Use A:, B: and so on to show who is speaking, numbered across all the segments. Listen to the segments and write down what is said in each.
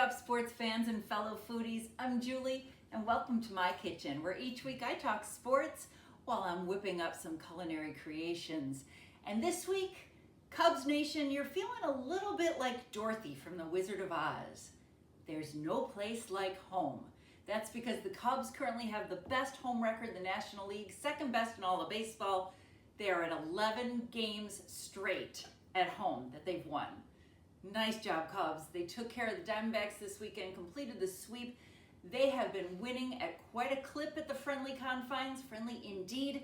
A: up, sports fans and fellow foodies? I'm Julie, and welcome to my kitchen, where each week I talk sports while I'm whipping up some culinary creations. And this week, Cubs Nation, you're feeling a little bit like Dorothy from The Wizard of Oz. There's no place like home. That's because the Cubs currently have the best home record in the National League, second best in all of baseball. They are at 11 games straight at home that they've won. Nice job, Cubs. They took care of the Diamondbacks this weekend, completed the sweep. They have been winning at quite a clip at the friendly confines, friendly indeed,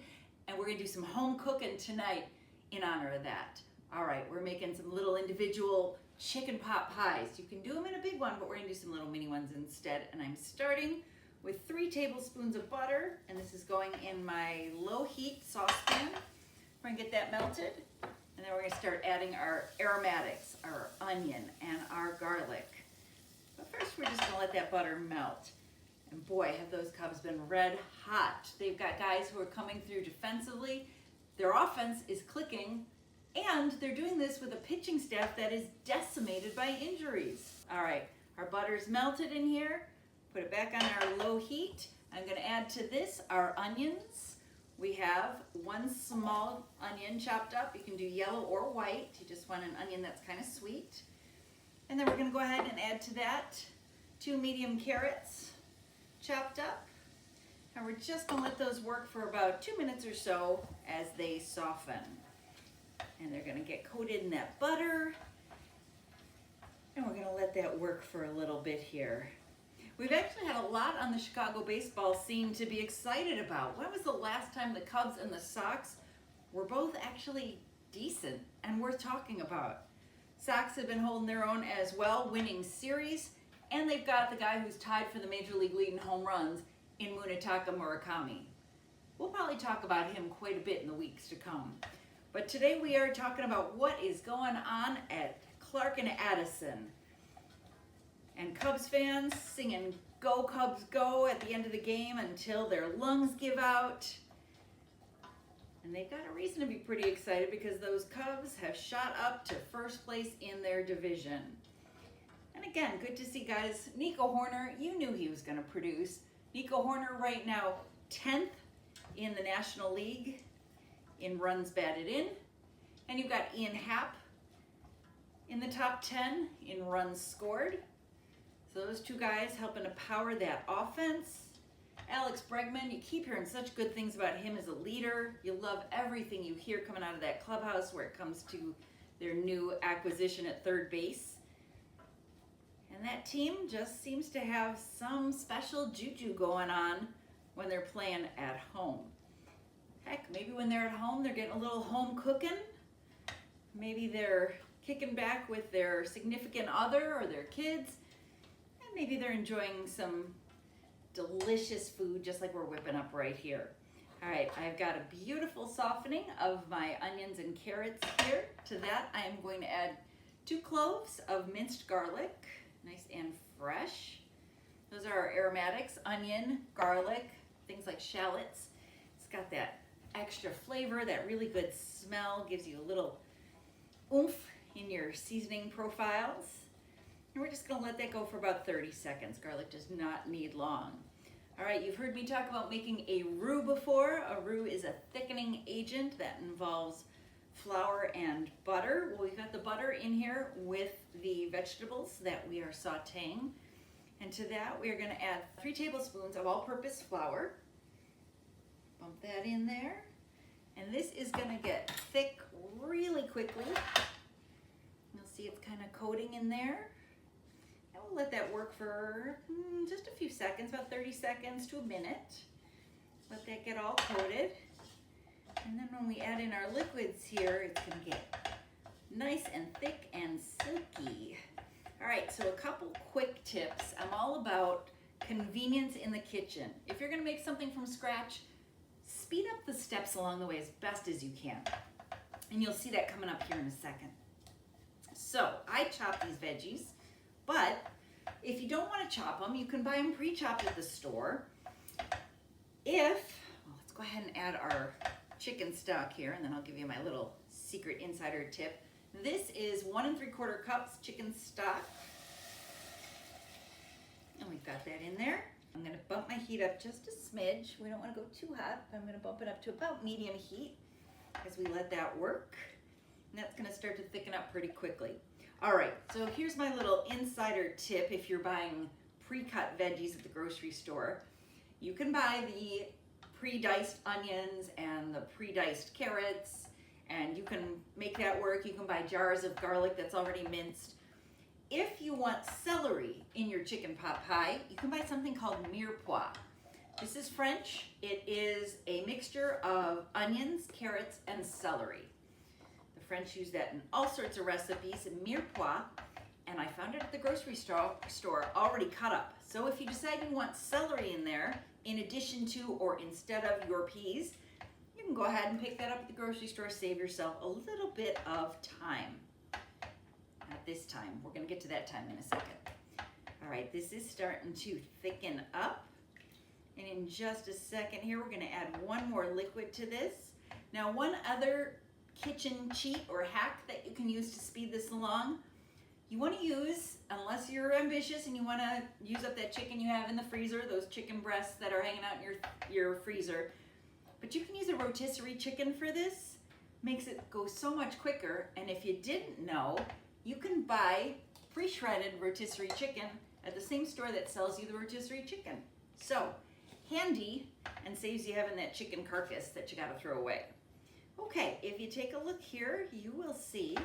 A: and we're gonna do some home cooking tonight in honor of that. All right, we're making some little individual chicken pot pies. You can do them in a big one, but we're gonna do some little mini ones instead. And I'm starting with 3 tablespoons of butter, and this is going in my low heat saucepan. We're gonna get that melted. And then we're going to start adding our aromatics, our onion and our garlic. But first we're just going to let that butter melt. And boy, have those Cubs been red hot. They've got guys who are coming through defensively. Their offense is clicking, and they're doing this with a pitching staff that is decimated by injuries. All right, our butter's melted in here. Put it back on our low heat. I'm going to add to this our onions. We have 1 small onion chopped up. You can do yellow or white. You just want an onion that's kind of sweet. And then we're gonna go ahead and add to that 2 medium carrots chopped up. And we're just gonna let those work for about 2 minutes or so as they soften. And they're gonna get coated in that butter. And we're gonna let that work for a little bit here. We've actually had a lot on the Chicago baseball scene to be excited about. When was the last time the Cubs and the Sox were both actually decent and worth talking about? Sox have been holding their own as well, winning series, and they've got the guy who's tied for the Major League lead in home runs in Munetaka Murakami. We'll probably talk about him quite a bit in the weeks to come. But today we are talking about what is going on at Clark and Addison. And Cubs fans singing "Go Cubs Go" at the end of the game until their lungs give out. And they've got a reason to be pretty excited because those Cubs have shot up to first place in their division. And again, good to see guys. Nico Horner, you knew he was going to produce. Nico Horner right now 10th in the National League in runs batted in. And you've got Ian Happ in the top 10 in runs scored. So those 2 guys helping to power that offense. Alex Bregman, you keep hearing such good things about him as a leader. You love everything you hear coming out of that clubhouse where it comes to their new acquisition at third base. And that team just seems to have some special juju going on when they're playing at home. Heck, maybe when they're at home, they're getting a little home cooking. Maybe they're kicking back with their significant other or their kids. Maybe they're enjoying some delicious food just like we're whipping up right here. All right, I've got a beautiful softening of my onions and carrots here. To that, I am going to add 2 cloves of minced garlic, nice and fresh. Those are our aromatics, onion, garlic, things like shallots. It's got that extra flavor, that really good smell, gives you a little oomph in your seasoning profiles. And we're just gonna let that go for about 30 seconds. Garlic does not need long. All right, you've heard me talk about making a roux before. A roux is a thickening agent that involves flour and butter. Well, we've got the butter in here with the vegetables that we are sauteing. And to that, we are gonna add 3 tablespoons of all-purpose flour. Bump that in there. And this is gonna get thick really quickly. You'll see it's kind of coating in there. We'll let that work for just a few seconds, about 30 seconds to a minute. Let that get all coated. And then when we add in our liquids here, it's gonna get nice and thick and silky. All right, so a couple quick tips. I'm all about convenience in the kitchen. If you're gonna make something from scratch, speed up the steps along the way as best as you can. And you'll see that coming up here in a second. So I chop these veggies, but if you don't want to chop them, you can buy them pre-chopped at the store. Let's go ahead and add our chicken stock here, and then I'll give you my little secret insider tip. This is 1 3/4 cups chicken stock. got that in there. I'm gonna bump my heat up just a smidge. We don't wanna go too hot. I'm gonna bump it up to about medium heat as we let that work. And that's gonna start to thicken up pretty quickly. All right, so here's my little insider tip if you're buying pre-cut veggies at the grocery store. You can buy the pre-diced onions and the pre-diced carrots, and you can make that work. You can buy jars of garlic that's already minced. If you want celery in your chicken pot pie, you can buy something called mirepoix. This is French. It is a mixture of onions, carrots, and celery. The French use that in all sorts of recipes, mirepoix, and I found it at the grocery store already cut up. So if you decide you want celery in there, in addition to or instead of your peas, you can go ahead and pick that up at the grocery store, save yourself a little bit of time. At this time, we're gonna get to that time in a second. All right, this is starting to thicken up. And in just a second here, we're gonna add one more liquid to this. Now, one other kitchen cheat or hack that you can use to speed this along, you wanna use, unless you're ambitious and you wanna use up that chicken you have in the freezer, those chicken breasts that are hanging out in your freezer, but you can use a rotisserie chicken for this. Makes it go so much quicker. And if you didn't know, you can buy pre-shredded rotisserie chicken at the same store that sells you the rotisserie chicken. So, handy, and saves you having that chicken carcass that you gotta throw away. Okay, if you take a look here, you will see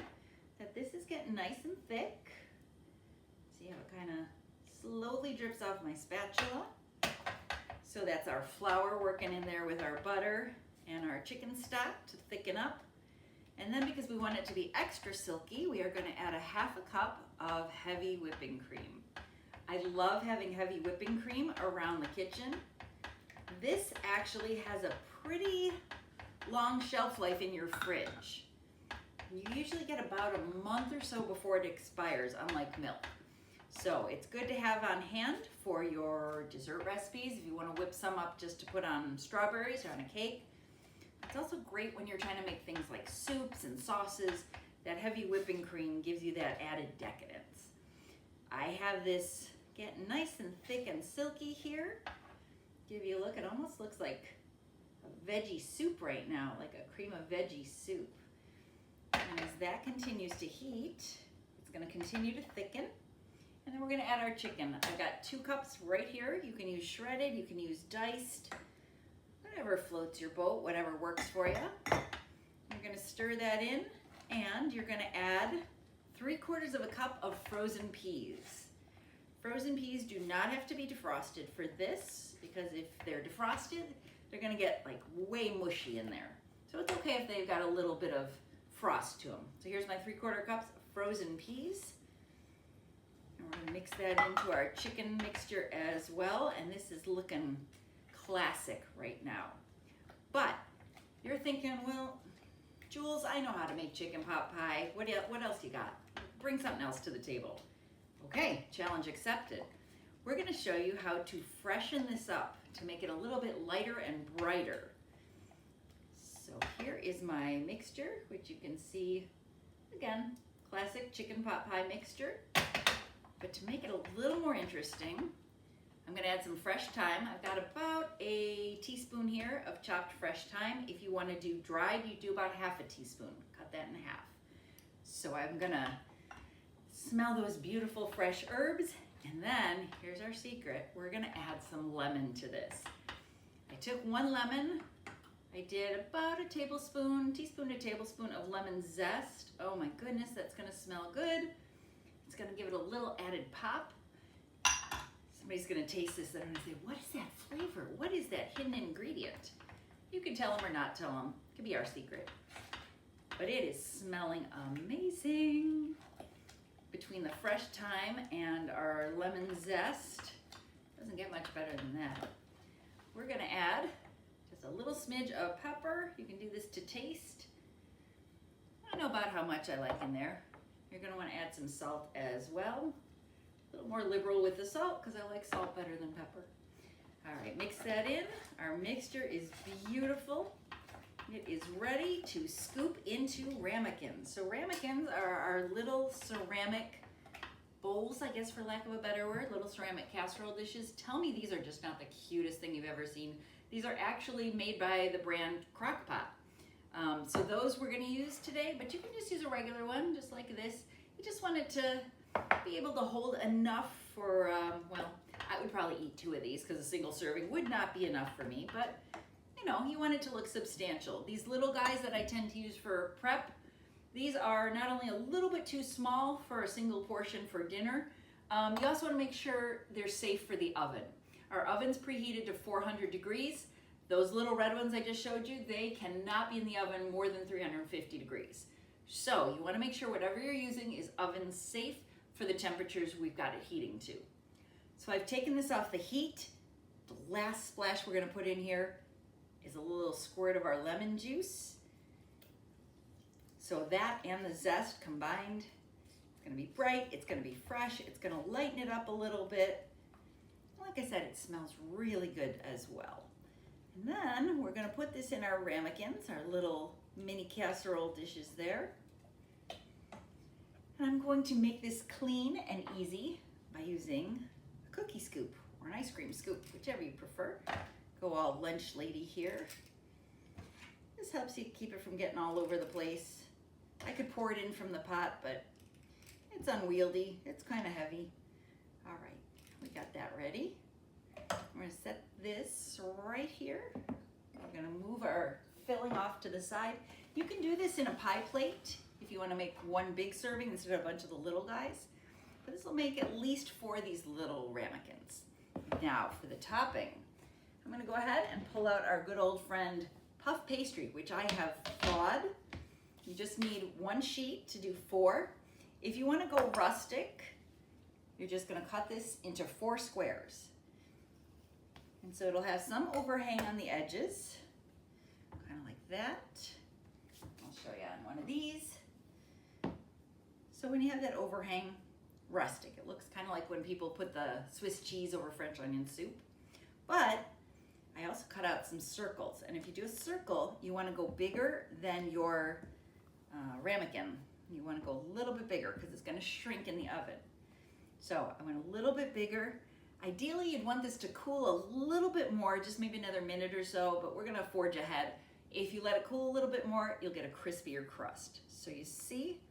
A: that this is getting nice and thick. See how it kind of slowly drips off my spatula. So that's our flour working in there with our butter and our chicken stock to thicken up. And then because we want it to be extra silky, we are going to add a half a cup of heavy whipping cream. I love having heavy whipping cream around the kitchen. This actually has a pretty long shelf life in your fridge. You usually get about a month or so before it expires, unlike milk. So it's good to have on hand for your dessert recipes if you want to whip some up just to put on strawberries or on a cake. It's also great when you're trying to make things like soups and sauces. That heavy whipping cream gives you that added decadence. I have this getting nice and thick and silky here. Give you a look, it almost looks like a veggie soup right now, like a cream of veggie soup. And as that continues to heat, it's going to continue to thicken. And then we're going to add our chicken. I've got 2 cups right here. You can use shredded, you can use diced, whatever floats your boat, whatever works for you. You're going to stir that in, and you're going to add 3/4 of a cup of frozen peas. Frozen peas do not have to be defrosted for this, because if they're defrosted, they're going to get like way mushy in there. So it's okay if they've got a little bit of frost to them. So here's my 3/4 cups of frozen peas. And we're going to mix that into our chicken mixture as well. And this is looking classic right now. But you're thinking, well, Jules, I know how to make chicken pot pie. What else you got? Bring something else to the table. Okay, challenge accepted. We're going to show you how to freshen this up to make it a little bit lighter and brighter. So here is my mixture, which you can see, again, classic chicken pot pie mixture. But to make it a little more interesting, I'm going to add some fresh thyme. I've got about a teaspoon here of chopped fresh thyme. If you want to do dried, you do about 1/2 teaspoon. Cut that in half. So I'm going to smell those beautiful fresh herbs. And then, here's our secret. We're going to add some lemon to this. I took 1 lemon. I did about a teaspoon to tablespoon of lemon zest. Oh my goodness, that's going to smell good. It's going to give it a little added pop. Somebody's going to taste this and they're going to say, what is that flavor? What is that hidden ingredient? You can tell them or not tell them. It could be our secret. But it is smelling amazing. Between the fresh thyme and our lemon zest, doesn't get much better than that. We're going to add just a little smidge of pepper. You can do this to taste. I don't know about how much I like in there. You're going to want to add some salt as well. A little more liberal with the salt because I like salt better than pepper. All right, mix that in. Our mixture is beautiful. It is ready to scoop into ramekins. So ramekins are our little ceramic bowls, I guess for lack of a better word, little ceramic casserole dishes. Tell me these are just not the cutest thing you've ever seen. These are actually made by the brand Crock-Pot. So those we're gonna use today, but you can just use a regular one, just like this. You just want it to be able to hold enough for, well, I would probably eat 2 of these because a single serving would not be enough for me, but you know, you want it to look substantial. These little guys that I tend to use for prep, these are not only a little bit too small for a single portion for dinner, you also want to make sure they're safe for the oven. Our oven's preheated to 400 degrees. Those little red ones I just showed you, they cannot be in the oven more than 350 degrees. So you want to make sure whatever you're using is oven safe for the temperatures we've got it heating to. So I've taken this off the heat. The last splash we're going to put in here is a little squirt of our lemon juice. So that and the zest combined, it's gonna be bright, it's gonna be fresh, it's gonna lighten it up a little bit. Like I said, it smells really good as well. And then we're gonna put this in our ramekins, our little mini casserole dishes there. And I'm going to make this clean and easy by using a cookie scoop or an ice cream scoop, whichever you prefer. Go all lunch lady here. This helps you keep it from getting all over the place. I could pour it in from the pot, but it's unwieldy. It's kind of heavy. All right, we got that ready. I'm gonna set this right here. We're gonna move our filling off to the side. You can do this in a pie plate if you wanna make one big serving instead of a bunch of the little guys. But this will make at least 4 of these little ramekins. Now for the topping, I'm gonna go ahead and pull out our good old friend puff pastry, which I have thawed. You just need 1 sheet to do 4. If you want to go rustic, you're just going to cut this into 4 squares. And so it'll have some overhang on the edges, kind of like that. I'll show you on one of these. So when you have that overhang, rustic, it looks kind of like when people put the Swiss cheese over French onion soup. But I also cut out some circles. And if you do a circle, you want to go bigger than your ramekin. You want to go a little bit bigger because it's going to shrink in the oven. So I went a little bit bigger. Ideally, you'd want this to cool a little bit more, just maybe another minute or so, but we're going to forge ahead. If you let it cool a little bit more, you'll get a crispier crust. So you see,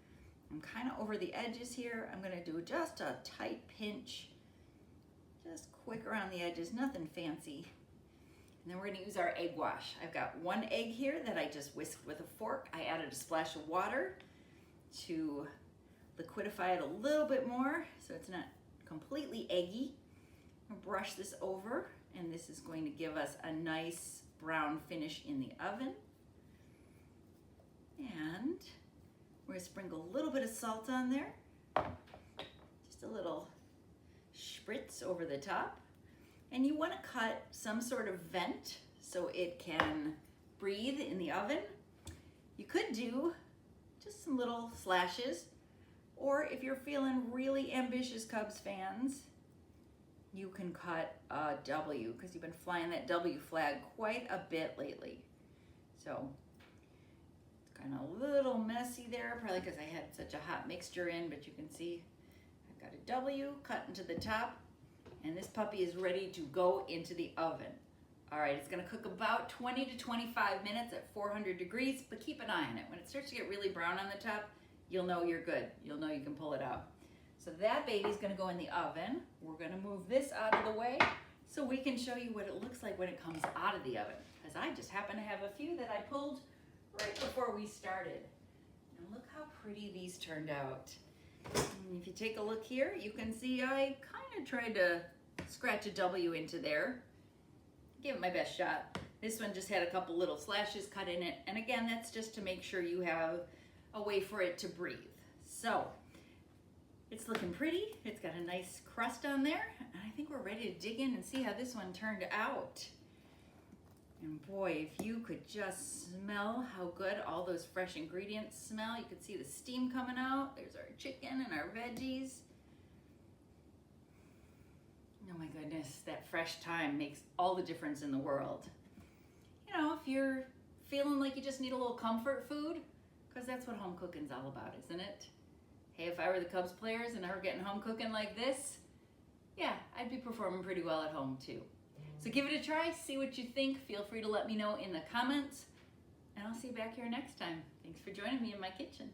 A: I'm kind of over the edges here. I'm going to do just a tight pinch, just quick around the edges, nothing fancy. And then we're going to use our egg wash. I've got 1 egg here that I just whisked with a fork. I added a splash of water to liquidify it a little bit more so it's not completely eggy. I'll brush this over, and this is going to give us a nice brown finish in the oven. And we're going to sprinkle a little bit of salt on there. Just a little spritz over the top. And you want to cut some sort of vent so it can breathe in the oven. You could do just some little slashes, or if you're feeling really ambitious Cubs fans, you can cut a W, because you've been flying that W flag quite a bit lately. So it's kind of a little messy there, probably because I had such a hot mixture in, but you can see I've got a W cut into the top. And this puppy is ready to go into the oven. All right, it's gonna cook about 20 to 25 minutes at 400 degrees, but keep an eye on it. When it starts to get really brown on the top, you'll know you're good. You'll know you can pull it out. So that baby's gonna go in the oven. We're gonna move this out of the way so we can show you what it looks like when it comes out of the oven. Because I just happen to have a few that I pulled right before we started. And look how pretty these turned out. And if you take a look here, you can see I kind of tried to scratch a W into there. Give it my best shot. This one just had a couple little slashes cut in it. And again, that's just to make sure you have a way for it to breathe. So it's looking pretty. It's got a nice crust on there. And I think we're ready to dig in and see how this one turned out. And boy, if you could just smell how good all those fresh ingredients smell. You could see the steam coming out. There's our chicken and our veggies. Oh my goodness, that fresh thyme makes all the difference in the world. You know, if you're feeling like you just need a little comfort food, because that's what home cooking's all about, isn't it? Hey, if I were the Cubs players and I were getting home cooking like this, yeah, I'd be performing pretty well at home too. So give it a try, see what you think. Feel free to let me know in the comments, and I'll see you back here next time. Thanks for joining me in my kitchen.